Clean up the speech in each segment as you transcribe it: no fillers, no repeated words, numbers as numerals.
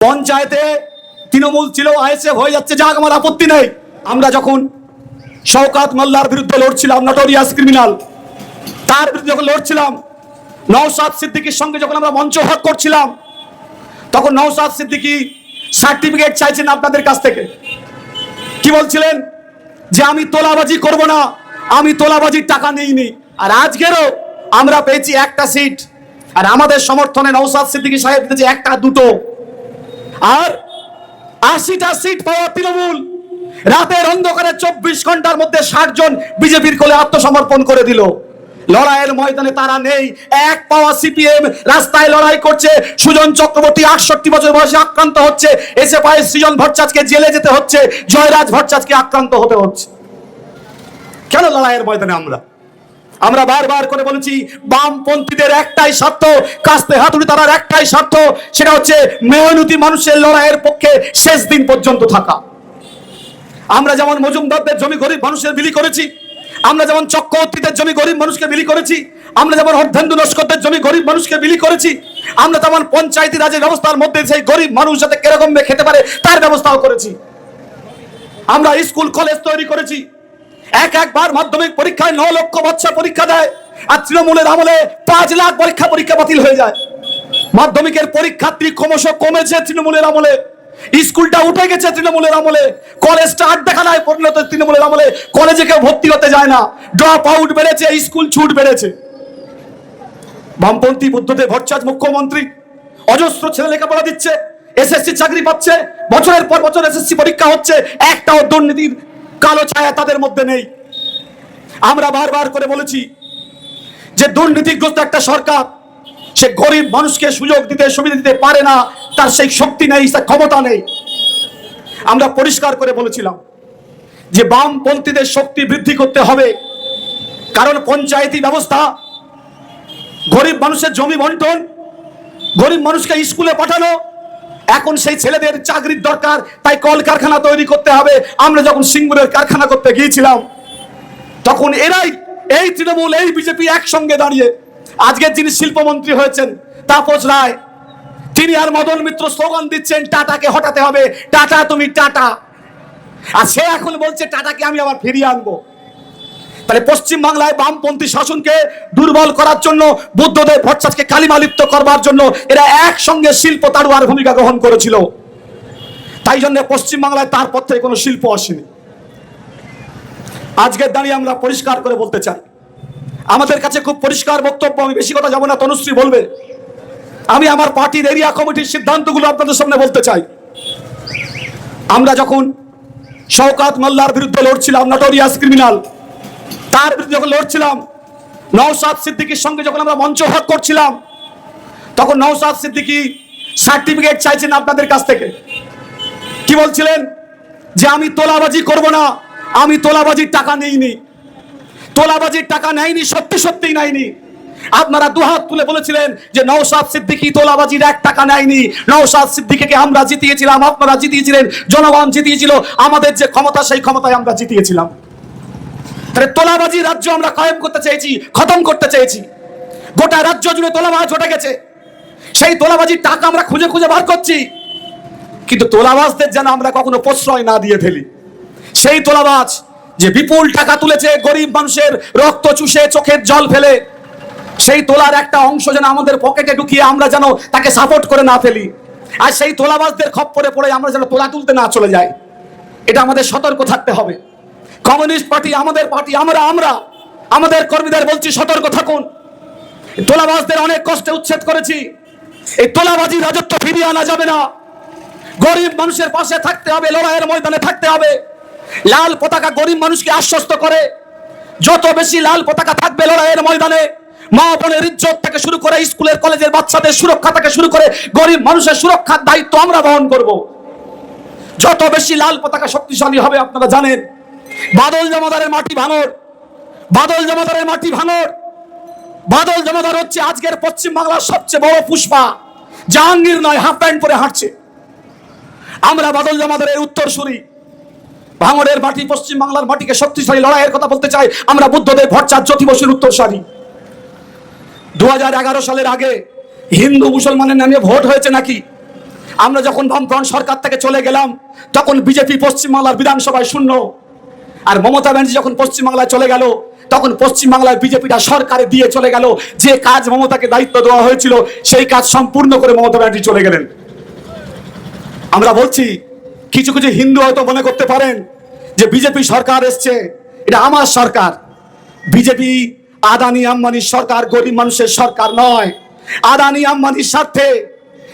পঞ্চায়েতে তৃণমূল ছিল, আইএসএফ হয়ে যাচ্ছে, যাক আমার আপত্তি নেই। আমরা যখন শওকত মোল্লার বিরুদ্ধে লড়ছিলাম, নটোরিয়াস ক্রিমিনাল, তার বিরুদ্ধে যখন লড়ছিলাম, নওশাদ সিদ্দিকীর সঙ্গে যখন আমরা মঞ্চ ভাগ করছিলাম, তখন নওশাদ সিদ্দিকী সার্টিফিকেট চাইছেন আপনাদের কাছ থেকে। কি বলছিলেন? যে আমি তোলাবাজি করব না, আমি তোলাবাজির টাকা নিইনি। আর আজকেরও আমরা পেয়েছি একটা সিট, আর আমাদের সমর্থনে নওশাদ সিদ্দিকী সাহেব দিয়েছে একটা দুটো, আর 80টা সিট পাওয়া তৃণমূল রাতের অন্ধকারে 24 ঘন্টার মধ্যে 60 জন বিজেপির কোলে আত্মসমর্পণ করে দিল। লড়াইয়ের ময়দানে তারা নেই। এক পাওয়া সিপিএম রাস্তায় লড়াই করছে। সুজন চক্রবর্তী 68 বছর বয়সে আক্রান্ত হচ্ছে, এসে পায়ে সৃজন ভট্টাচার্যকে জেলে যেতে হচ্ছে, জয়রাজ ভট্টাচার্যকে আক্রান্ত হতে হচ্ছে। কেন লড়াইয়ের ময়দানে? আমরা বারবার করে বলেছি, বামপন্থীদের একটাই স্বার্থ, কাস্তে হাতুড়ি তারার একটাই স্বার্থ, সেটা হচ্ছে মেহনতি মানুষের লড়াইয়ের পক্ষে শেষ দিন পর্যন্ত থাকা। আমরা যেমন মজুমদারদের জমি গরিব মানুষের বিলি করেছি, আমরা যেমন চক্রবর্তীদের জমি গরিব মানুষকে বিলি করেছি, আমরা যেমন অর্ধেন্দু নস্করদের জমি গরিব মানুষকে বিলি করেছি, আমরা তেমন পঞ্চায়েতি রাজের ব্যবস্থার মধ্যে সেই গরিব মানুষ যাতে কিরকম খেতে পারে তার ব্যবস্থাও করেছি। আমরা স্কুল কলেজ তৈরি করেছি। একবার মাধ্যমিক পরীক্ষায় 9 লক্ষ বাচ্চা পরীক্ষা দেয়, আর তৃণমূলের আমলে 5 লাখ পরীক্ষা বাতিল হয়ে যায়। মাধ্যমিকের পরীক্ষার্থী ক্রমশ কমেছে তৃণমূলের আমলে, স্কুলটা উঠে গেছে তৃণমূলের আমলে, কলেজটা আড্ডাখানায় পরিণত তৃণমূলের আমলে, কলেজে কেউ ভর্তি হতে যায় না, ড্রপ আউট বেড়েছে, স্কুল ছুট বেড়েছে। বামপন্থী বুদ্ধদেব ভট্টাচার্য মুখ্যমন্ত্রী, অজস্র ছেলে লেখাপড়া দিচ্ছে, এসএসসি চাকরি পাচ্ছে, বছরের পর বছর এসএসসি পরীক্ষা হচ্ছে, একটাও দুর্নীতির কালো ছায়া তাদের মধ্যে নেই। আমরা বারবার করে বলেছি যে দুর্নীতিগ্রস্ত একটা সরকার, সে গরিব মানুষকে সুযোগ দিতে সুবিধা দিতে পারে না, তার সেই শক্তি নেই, তার ক্ষমতা নেই। আমরা পরিষ্কার করে বলেছিলাম যে বামপন্থীদের শক্তি বৃদ্ধি করতে হবে, কারণ পঞ্চায়েতি ব্যবস্থা, গরিব মানুষের জমি বন্টন, গরিব মানুষকে স্কুলে পাঠানো, এখন সেই ছেলেদের চাকরির দরকার, তাই কলকারখানা তৈরি করতে হবে। আমরা যখন সিঙ্গুরের কারখানা করতে গিয়েছিলাম, তখন এরাই, এই তৃণমূল, এই বিজেপি একসঙ্গে দাঁড়িয়ে, আজকের যিনি শিল্পমন্ত্রী হয়েছেন তাপস রায়, তিনি আর মদন মিত্র স্লোগান দিচ্ছেন টাটাকে হটাতে হবে, টাটা তুমি টাটা, আর সে এখন বলছে টাটাকে আমি আবার ফিরিয়ে আনবো। তাহলে পশ্চিম বাংলায় বামপন্থী শাসনকে দুর্বল করার জন্য, বুদ্ধদেব ভট্টাচার্যকে কালিমালিপ্ত করবার জন্য এরা একসঙ্গে শিল্প তাড়ুয়ার ভূমিকা গ্রহণ করেছিল। তাই জন্য পশ্চিম বাংলায় তারপর থেকে কোনো শিল্প আসেনি। আজকের দাঁড়িয়ে আমরা পরিষ্কার করে বলতে চাই, আমাদের কাছে খুব পরিষ্কার বক্তব্য, আমি বেশি কথা যাব না, তনুশ্রী বলবে। আমি আমার পার্টির এরিয়া কমিটির সিদ্ধান্তগুলো আপনাদের সামনে বলতে চাই। আমরা যখন শওকত মোল্লার বিরুদ্ধে লড়ছিলাম, নটোরিয়াস ক্রিমিনাল, তার বিরুদ্ধে যখন লড়ছিলাম, নওশাদ সিদ্দিকীর সঙ্গে যখন আমরা মঞ্চ ভাগ করছিলাম, তখন নওশাদ সিদ্দিকী সার্টিফিকেট চাইছেন আপনাদের কাছ থেকে। কি বলছিলেন? যে আমি তোলাবাজি করব না, আমি তোলাবাজির টাকা নিইনি। তোলাবাজির টাকা নেয়নি, সত্যি সত্যিই নেয়নি। আপনারা দুহাত তুলে বলেছিলেন যে নওশাদ সিদ্দিকী তোলাবাজির 1 টাকা নেয়নি। নওশাদ সিদ্দিকীকে আমরা জিতিয়েছিলাম, আপনারা জিতিয়েছিলেন, জনগণ জিতিয়েছিল, আমাদের যে ক্ষমতা সেই ক্ষমতায় আমরা জিতিয়েছিলাম। তাহলে তোলাবাজি রাজ্য আমরা কায়েম করতে চেয়েছি, খতম করতে চেয়েছি। গোটা রাজ্য জুড়ে তোলাবাজ ঘটে গেছে, সেই তোলাবাজির টাকা আমরা খুঁজে খুঁজে বার করছি, কিন্তু তোলাবাজদের যেন আমরা কখনো প্রশ্রয় না দিয়ে ফেলি। সেই তোলাবাজ যে বিপুল টাকা তুলেছে, গরিব মানুষের রক্ত চুষে, চোখের জল ফেলে, সেই তোলার একটা অংশ যেন আমাদের পকেটে ঢুকিয়ে আমরা যেন তাকে সাপোর্ট করে না ফেলি, আর সেই তোলাবাজদের খপ্পরে পড়ে আমরা যেন তোলা তুলতে না চলে যাই, এটা আমাদের সতর্ক থাকতে হবে। কমিউনিস্ট পার্টি, আমাদের পার্টি, আমরা আমাদের কর্মীদের বলছি, সতর্ক থাকুন। তোলাবাজদের অনেক কষ্টে উচ্ছেদ করেছি, এই তোলাবাজি রাজত্ব ফিরিয়ে আনা যাবে না। গরিব মানুষের পাশে থাকতে হবে, লড়াইয়ের ময়দানে থাকতে হবে। লাল পতাকা গরিব মানুষকে আশ্বস্ত করে, যত বেশি লাল পতাকা থাকবে লড়াইয়ের ময়দানে, মা বোনের ইজ্জত থেকে শুরু করে, স্কুলের কলেজের বাচ্চাদের সুরক্ষা থেকে শুরু করে, গরিব মানুষের সুরক্ষার দায়িত্ব আমরা বহন করব। যত বেশি লাল পতাকা শক্তিশালী হবে, আপনারা জানেন, বাদল জমাদারের মাটি ভাঙর, বাদল জমাদারের মাটি ভাঙর। বাদল জমাদার হচ্ছে আজকের পশ্চিম বাংলার সবচেয়ে বড় পুষ্পা, জাহাঙ্গীর নয়, হাফ প্যান্ট পরে হাঁটছে। আমরা বাদল জমাদারের উত্তরসূরি, ভাঙড়ের মাটি, পশ্চিম বাংলার মাটিকে শক্তিশালী লড়াইয়ের কথা বলতে চাই। আমরা বুদ্ধদেব ভট্টাচার্য, জ্যোতি বসুর উত্তরসূরি। 2011 সালের আগে হিন্দু মুসলমানের নামে ভোট হয়েছে নাকি? আমরা যখন বামফ্রন্ট সরকার থেকে চলে গেলাম তখন বিজেপি পশ্চিমবাংলার বিধানসভায় শূন্য, আর মমতা ব্যানার্জি যখন পশ্চিমবাংলায় চলে গেল তখন পশ্চিমবাংলার বিজেপিটা সরকারে দিয়ে চলে গেল। যে কাজ মমতাকে দায়িত্ব দেওয়া হয়েছিল সেই কাজ সম্পূর্ণ করে মমতা ব্যানার্জি চলে গেলেন। আমরা বলছি, কিছু কিছু হিন্দু হয়তো মনে করতে পারেন যে বিজেপি সরকার এসছে, এটা আমার সরকার। বিজেপি আদানি আম্বানির সরকার, গরিব মানুষের সরকার নয়। আদানি আম্বানির স্বার্থে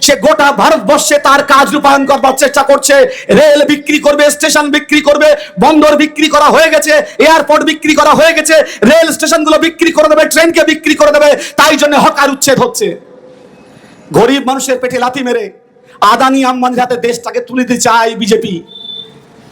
সে গোটা ভারতবর্ষে তার কাজ রূপায়ণ করবার চেষ্টা করছে। রেল বিক্রি করবে, স্টেশন বিক্রি করবে, বন্দর বিক্রি করা হয়ে গেছে, এয়ারপোর্ট বিক্রি করা হয়ে গেছে, রেল স্টেশনগুলো বিক্রি করে দেবে, ট্রেনকে বিক্রি করে দেবে। তাই জন্য হকার উচ্ছেদ হচ্ছে। গরিব মানুষের পেটে লাথি মেরে আদানি আম্বানির হাতে দেশটাকে তুলে দিতে চায় বিজেপি।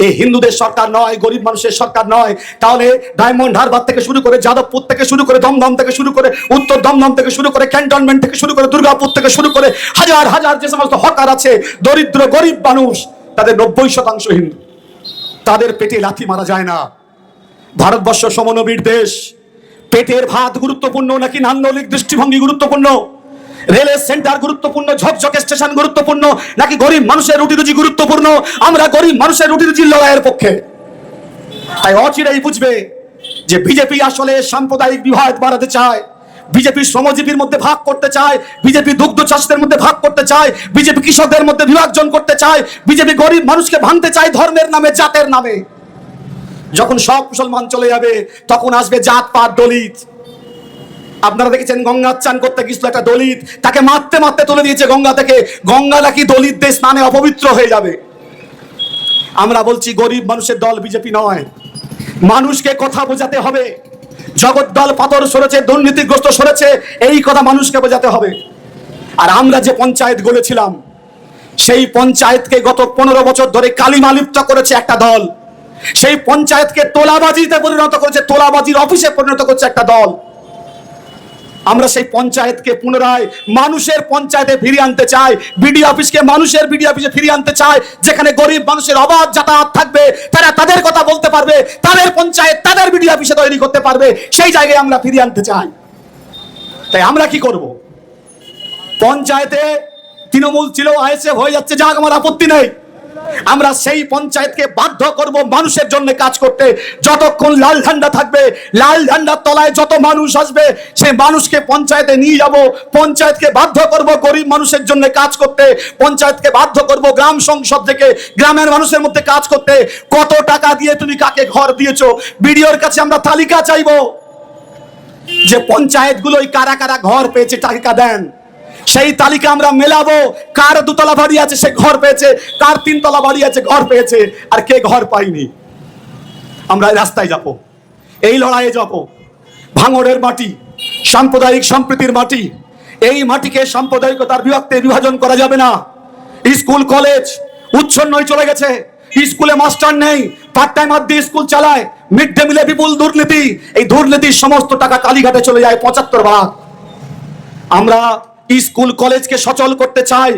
এই হিন্দুদের সরকার নয়, গরিব মানুষের সরকার নয়। তাহলে ডায়মন্ড হারবার থেকে শুরু করে, যাদবপুর থেকে শুরু করে, দমদম থেকে শুরু করে, উত্তর দমদম থেকে শুরু করে, ক্যান্টনমেন্ট থেকে শুরু করে, দুর্গাপুর থেকে শুরু করে হাজার হাজার যে সমস্ত হকার আছে, দরিদ্র গরিব মানুষ, তাদের 90% হিন্দু। তাদের পেটে লাথি মারা যায় না। ভারতবর্ষ সমনবীর দেশ। পেটের ভাত গুরুত্বপূর্ণ নাকি নান্দনিক দৃষ্টিভঙ্গি গুরুত্বপূর্ণ? রেলের সেন্টার গুরুত্বপূর্ণ, ঝকঝকে স্টেশন গুরুত্বপূর্ণ নাকি গরিব মানুষের রুটি রুজি গুরুত্বপূর্ণ? আমরা গরিব মানুষের রুটি রুজির লড়াইয়ের পক্ষে। তাই অচিরেই বুঝবে যে বিজেপি আসলে সাম্প্রদায়িক বিভাদ বাড়াতে চায়, বিজেপি শ্রমজীবীর মধ্যে ভাগ করতে চায়, বিজেপি দুগ্ধ চাষীদের মধ্যে ভাগ করতে চায়, বিজেপি কৃষকদের মধ্যে বিভাজন করতে চায়, বিজেপি গরিব মানুষকে ভাঙতে চায় ধর্মের নামে, জাতের নামে। যখন সব মুসলমান চলে যাবে তখন আসবে জাত পাত দলিত। আপনারা দেখেছেন গঙ্গা চান করতে গেছিল একটা দলিত, তাকে মারতে মারতে তুলে দিয়েছে গঙ্গা থেকে। গঙ্গা নাকি দলিতদের স্নানে অপবিত্র হয়ে যাবে। আমরা বলছি গরিব মানুষের দল বিজেপি নয়। মানুষকে কথা বোঝাতে হবে। জগদ্দল পাথর সরেছে, দুর্নীতিগ্রস্ত সরেছে, এই কথা মানুষকে বোঝাতে হবে। আর আমরা যে পঞ্চায়েত গড়েছিলাম সেই পঞ্চায়েতকে গত 15 বছর ধরে কালিমা লিপ্ত করেছে একটা দল। সেই পঞ্চায়েতকে তোলাবাজিতে পরিণত করেছে, তোলাবাজির অফিসে পরিণত করছে একটা দল। আমরা সেই পঞ্চায়েতকে পুনরায় মানুষের পঞ্চায়েতে ফিরিয়ে আনতে চাই। বিডিও অফিসকে মানুষের বিডিও অফিসে ফিরিয়ে আনতে চাই, যেখানে গরিব মানুষের অবাধ যাতায়াত থাকবে, তারা তাদের কথা বলতে পারবে, তাদের পঞ্চায়েত তাদের বিডিও অফিসে তৈরি করতে পারবে। সেই জায়গায় আমরা ফিরিয়ে আনতে চাই। তাই আমরা কি করব? পঞ্চায়েতে তৃণমূল ছিল, আইএসএফ হয়ে যাচ্ছে, যাক, আমার আপত্তি নেই। আমরা সেই পঞ্চায়েতকে বাধ্য করব মানুষের জন্য কাজ করতে। যতক্ষণ লাল ঝান্ডা থাকবে, লাল ঝান্ডার তলায় যত মানুষ আসবে, সেই মানুষকে পঞ্চায়েতে নিয়ে যাব। পঞ্চায়েতকে বাধ্য করব গরিব মানুষের জন্য কাজ করতে। পঞ্চায়েতকে বাধ্য করব গ্রাম সংসদ থেকে গ্রামের মানুষের মধ্যে কাজ করতে। কত টাকা দিয়ে তুমি কাকে ঘর দিয়েছো, বিডিওর কাছে আমরা তালিকা চাইবো যে পঞ্চায়েতগুলোই কারা কারা ঘর পেয়েছে, টাকা দেন। সেই তালিকা আমরা মেলাবো। কার দুতলা বাড়ি আছে সে ঘর পেয়েছে, কার 3 তলা বাড়ি আছে ঘর পেয়েছে, আর কে ঘর পায়নি। আমরা রাস্তায় যাব, এই লড়াইয়ে যাব। ভাঙড়ের মাটি সাম্প্রদায়িক সম্প্রীতির মাটি। এই মাটিকে সাম্প্রদায়িকতার বিভক্তে বিভাজন করা যাবে না। স্কুল কলেজ উচ্ছন্নই চলে গেছে। স্কুলে মাস্টার নেই, পার্ট টাইমার দিয়ে স্কুল চালায়। মিড ডে মিলে বিপুল দুর্নীতি। এই দুর্নীতির সমস্ত টাকা কালীঘাটে চলে যায় 75 ভাগ। আমরা স্কুল কলেজকে সচল করতে চাই।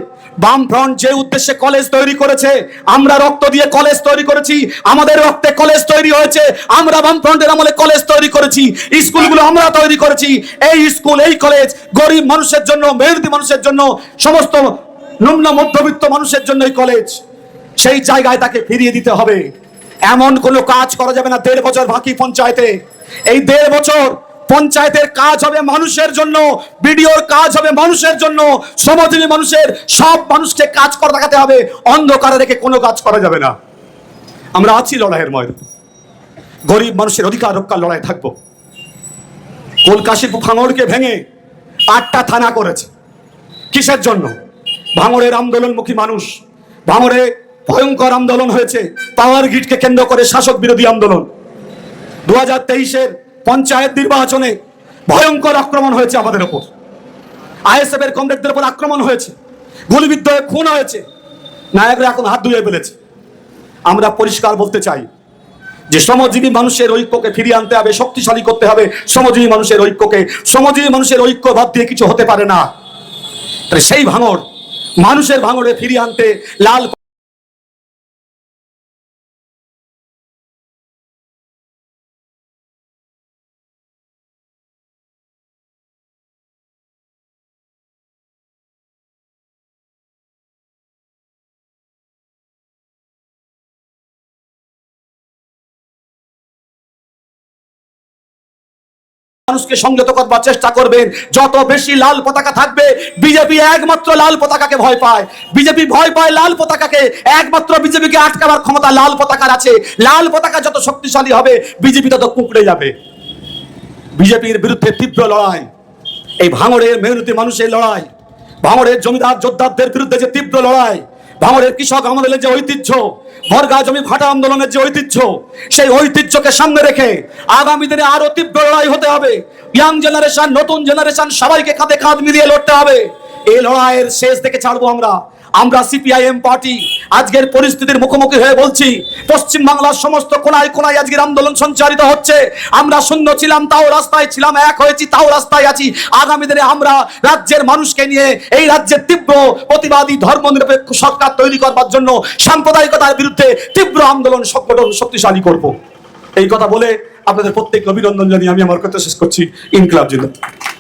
বামফ্রন্ট যে উদ্দেশ্যে কলেজ তৈরি করেছে, আমরা রক্ত দিয়ে কলেজ তৈরি করেছি, আমাদের রক্তে কলেজ তৈরি হয়েছে। আমরা বামফ্রন্টের আমলে কলেজ তৈরি করেছি, স্কুলগুলো আমরা তৈরি করেছি। এই স্কুল, এই কলেজ গরিব মানুষের জন্য, মেহনতি মানুষের জন্য, সমস্ত নিম্ন মধ্যবিত্ত মানুষের জন্য এই কলেজ। সেই জায়গায় তাকে ফিরিয়ে দিতে হবে। এমন কোনো কাজ করা যাবে না 1.5 বছর বাকি পঞ্চায়েতে। এই 1.5 বছর পঞ্চায়েতের কাজ হবে মানুষের জন্য, বিডিওর কাজ হবে মানুষের জন্য, শ্রমজীবী মানুষের, সব মানুষকে কাজ করে দেখাতে হবে। অন্ধকারে রেখে কোনো কাজ করা যাবে না। আমরা আছি লড়াইয়ের ময়দানে, গরিব মানুষের অধিকার রক্ষার লড়াই থাকবো। কলকাশির ভাঙড়কে ভেঙে 8টা থানা করেছে। কিসের জন্য? ভাঙড়ের আন্দোলনমুখী মানুষ। ভাঙড়ে ভয়ঙ্কর আন্দোলন হয়েছে, পাওয়ার গ্রিডকে কেন্দ্র করে শাসক বিরোধী আন্দোলন। 2023-এর পঞ্চায়েত নির্বাচনে ভয়ঙ্কর আক্রমণ হয়েছে আমাদের উপর। আইএসএফ এর কমরেডদের উপর আক্রমণ হয়েছে, গুলিবিদ্ধ হয়ে খুন হয়েছে। নায়করা এখন হাত ধুয়ে ফেলেছে। আমরা পরিষ্কার বলতে চাই যে শ্রমজীবী মানুষের ঐক্যকে ফিরিয়ে আনতে হবে, শক্তিশালী করতে হবে শ্রমজীবী মানুষের ঐক্যকে। শ্রমজীবী মানুষের ঐক্য বাদ দিয়ে কিছু হতে পারে না। সেই ভাঙড়, মানুষের ভাঙড়ে ফিরিয়ে আনতে লাল মানুষকে সংযত করবার চেষ্টা করবেন। যত বেশি লাল পতাকা থাকবে, বিজেপি একমাত্র লাল পতাকাকে ভয় পায়। বিজেপি ভয় পায় লাল পতাকাকে, একমাত্র বিজেপিকে আটকাবার ক্ষমতা লাল পতাকার আছে। লাল পতাকা যত শক্তিশালী হবে, বিজেপি তত কুঁকড়ে যাবে। বিজেপির বিরুদ্ধে তীব্র লড়াই, এই ভাঙড়ের মেহনতি মানুষের লড়াই, ভাঙড়ের জমিদার যোদ্ধাদের বিরুদ্ধে যে তীব্র লড়াই, ভাঙড়ের কৃষক আন্দোলনের যে ঐতিহ্য, বর্গা জমি ভাটা আন্দোলনের যে ঐতিহ্য, সেই ঐতিহ্যকে সামনে রেখে আগামী দিনে আরো তীব্র লড়াই হতে হবে। ইয়াং জেনারেশন, নতুন জেনারেশন সবাইকে কাঁধে কাঁধ মিলিয়ে লড়তে হবে। এই লড়াইয়ের শেষ দেখে ছাড়বো আমরা। আমরা সিপিআইএম পার্টি আজকের পরিস্থিতির মুখোমুখি হয়ে বলছি, পশ্চিম বাংলার সমস্ত কোনায় কোনায় আজকের আন্দোলন সঞ্চারিত হচ্ছে। আমরা শূন্য ছিলাম তাও রাস্তায় ছিলাম, এক হয়েছি তাও রাস্তায় আছি। আগামী দিনে আমরা রাজ্যের মানুষকে নিয়ে এই রাজ্যের তীব্র প্রতিবাদী ধর্মনিরপেক্ষ সরকার তৈরি করবার জন্য সাম্প্রদায়িকতার বিরুদ্ধে তীব্র আন্দোলন সংগঠন শক্তিশালী করব। এই কথা বলে আপনাদের প্রত্যেককে অভিনন্দন জানিয়ে আমি আমার কথা শেষ করছি। ইনকলাব জিন্দাবাদ।